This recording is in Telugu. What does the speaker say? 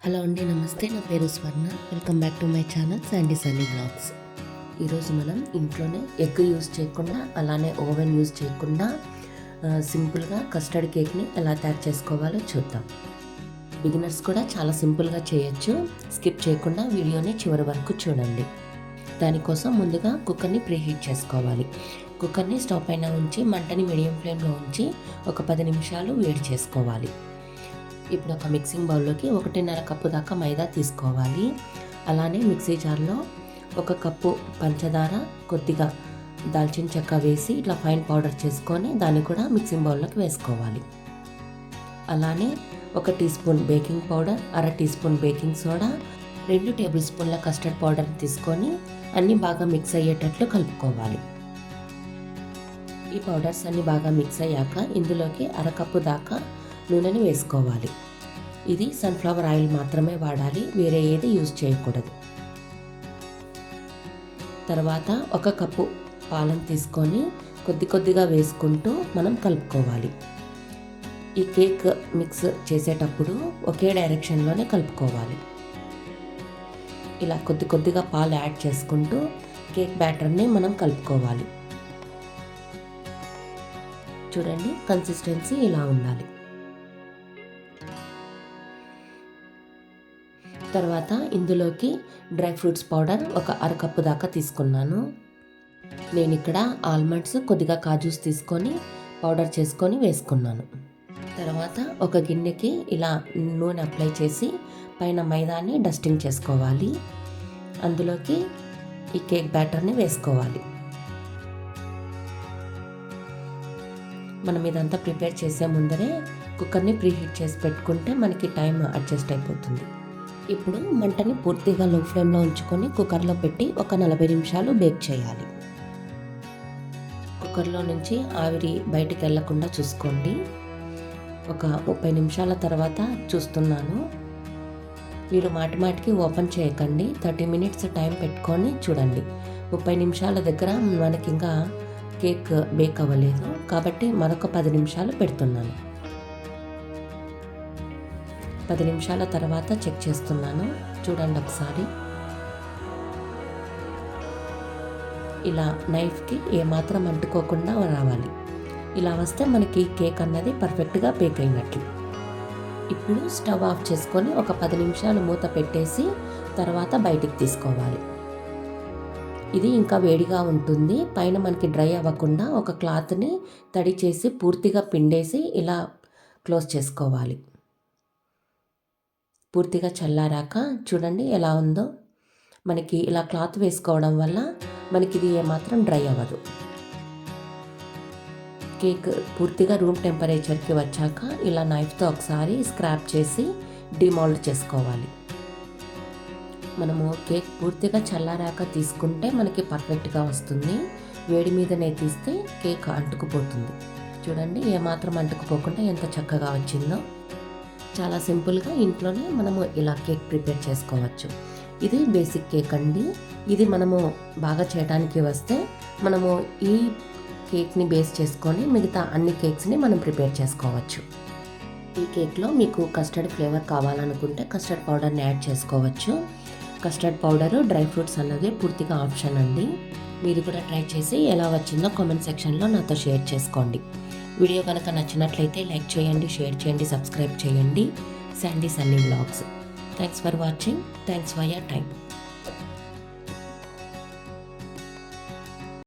హలో అండి, నమస్తే. నా పేరు Swarna. Welcome back to my channel Sandy Sunny blogs. ఈరోజు మనం ఇంట్లోనే ఎగ్ యూస్ చేయకుండా, అలానే ఓవెన్ యూస్ చేయకుండా సింపుల్గా కస్టర్డ్ కేక్ని ఎలా తయారు చేసుకోవాలో చూద్దాం. బిగినర్స్ కూడా చాలా సింపుల్గా చేయొచ్చు. స్కిప్ చేయకుండా వీడియోని చివరి వరకు చూడండి. దానికోసం ముందుగా కుక్కర్ని ప్రీహీట్ చేసుకోవాలి. కుక్కర్ని స్టవ్ పైన ఉంచి మంటని మీడియం ఫ్లేమ్లో ఉంచి ఒక 10 నిమిషాలు వేడి చేసుకోవాలి. ఇప్పుడు ఒక మిక్సింగ్ బౌల్లోకి 1.5 కప్పు దాకా మైదా తీసుకోవాలి. అలానే మిక్సీ జార్లో 1 కప్పు పంచదార, కొద్దిగా దాల్చిన చెక్క వేసి ఇట్లా ఫైన్ పౌడర్ చేసుకొని దాన్ని కూడా మిక్సింగ్ బౌల్లోకి వేసుకోవాలి. అలానే 1 teaspoon baking powder, 1/2 teaspoon baking soda, 2 టేబుల్ స్పూన్ల కస్టర్డ్ పౌడర్ తీసుకొని అన్నీ బాగా మిక్స్ అయ్యేటట్లు కలుపుకోవాలి. ఈ పౌడర్స్ అన్నీ బాగా మిక్స్ అయ్యాక ఇందులోకి 1/2 కప్పు దాకా నూనెని వేసుకోవాలి. ఇది సన్ఫ్లవర్ ఆయిల్ మాత్రమే వాడాలి, వేరే ఏది యూజ్ చేయకూడదు. తర్వాత 1 కప్పు పాలను తీసుకొని కొద్దిగా వేసుకుంటూ మనం కలుపుకోవాలి. ఈ కేక్ మిక్స్ చేసేటప్పుడు ఒకే డైరెక్షన్లోనే కలుపుకోవాలి. ఇలా కొద్దిగా పాలు యాడ్ చేసుకుంటూ కేక్ బ్యాటర్ని మనం కలుపుకోవాలి. చూడండి, కన్సిస్టెన్సీ ఇలా ఉండాలి. తర్వాత ఇందులోకి డ్రై ఫ్రూట్స్ పౌడర్ 1/2 కప్పు దాకా తీసుకున్నాను. నేను ఇక్కడ ఆల్మండ్స్, కొద్దిగా కాజూస్ తీసుకొని పౌడర్ చేసుకొని వేసుకున్నాను. తర్వాత ఒక గిన్నెకి ఇలా నూనె అప్లై చేసి పైన మైదాని డస్టింగ్ చేసుకోవాలి. అందులోకి ఈ కేక్ బ్యాటర్ని వేసుకోవాలి. మనం ఇదంతా ప్రిపేర్ చేసే ముందరే కుక్కర్ని ప్రీహీట్ చేసి పెట్టుకుంటే మనకి టైం అడ్జస్ట్ అయిపోతుంది. ఇప్పుడు మంటని పూర్తిగా లో ఫ్లేమ్లో ఉంచుకొని కుక్కర్లో పెట్టి ఒక 40 నిమిషాలు బేక్ చేయాలి. కుక్కర్లో నుంచి ఆవిరి బయటికి వెళ్లకుండా చూసుకోండి. ఒక 30 నిమిషాల తర్వాత చూస్తున్నాను. మీరు మాటికి ఓపెన్ చేయకండి. 30 మినిట్స్ టైం పెట్టుకొని చూడండి. 30 నిమిషాల దగ్గర మనకి ఇంకా కేక్ బేక్ అవ్వలేదు, కాబట్టి మరొక 10 నిమిషాలు పెడుతున్నాను. 10 నిమిషాల తర్వాత చెక్ చేస్తున్నాను. చూడండి ఒకసారి. ఇలా నైఫ్కి ఏమాత్రం అంటుకోకుండా రావాలి. ఇలా వస్తే మనకి కేక్ అన్నది పర్ఫెక్ట్గా బేక్ అయినట్లు. ఇప్పుడు స్టవ్ ఆఫ్ చేసుకొని ఒక 10 నిమిషాలు మూత పెట్టేసి తర్వాత బయటికి తీసుకోవాలి. ఇది ఇంకా వేడిగా ఉంటుంది. పైన మనకి డ్రై అవ్వకుండా ఒక క్లాత్ని తడి చేసి పూర్తిగా పిండేసి ఇలా క్లోజ్ చేసుకోవాలి. పూర్తిగా చల్లారాక చూడండి ఎలా ఉందో. మనకి ఇలా క్లాత్ వేసుకోవడం వల్ల మనకి ఇది ఏమాత్రం డ్రై అవ్వదు. కేక్ పూర్తిగా రూమ్ టెంపరేచర్కి వచ్చాక ఇలా నైఫ్తో ఒకసారి స్క్రాప్ చేసి డిమోల్డ్ చేసుకోవాలి. మనము కేక్ పూర్తిగా చల్లారాక తీసుకుంటే మనకి పర్ఫెక్ట్గా వస్తుంది. వేడి మీదనే తీస్తే కేక్ అంటుకుపోతుంది. చూడండి, ఏమాత్రం అంటుకుపోకుండా ఎంత చక్కగా వచ్చిందో. చాలా సింపుల్గా ఇంట్లోనే మనము ఇలా కేక్ ప్రిపేర్ చేసుకోవచ్చు. ఇది బేసిక్ కేక్ అండి. ఇది మనము బాగా చేయడానికి వస్తే మనము ఈ కేక్ని బేస్ చేసుకొని మిగతా అన్ని కేక్స్ని మనం ప్రిపేర్ చేసుకోవచ్చు. ఈ కేక్లో మీకు కస్టర్డ్ ఫ్లేవర్ కావాలనుకుంటే కస్టర్డ్ పౌడర్ని యాడ్ చేసుకోవచ్చు. కస్టర్డ్ పౌడరు, డ్రై ఫ్రూట్స్ అన్నది పూర్తిగా ఆప్షన్ అండి. మీరు కూడా ట్రై చేసి ఎలా వచ్చిందో కామెంట్ సెక్షన్లో నాతో షేర్ చేసుకోండి. వీడియో కనుక నచ్చినట్లయితే లైక్ చేయండి, షేర్ చేయండి, సబ్స్క్రైబ్ చేయండి. Sandy Sunny blogs. Thanks for watching. Thanks for your time.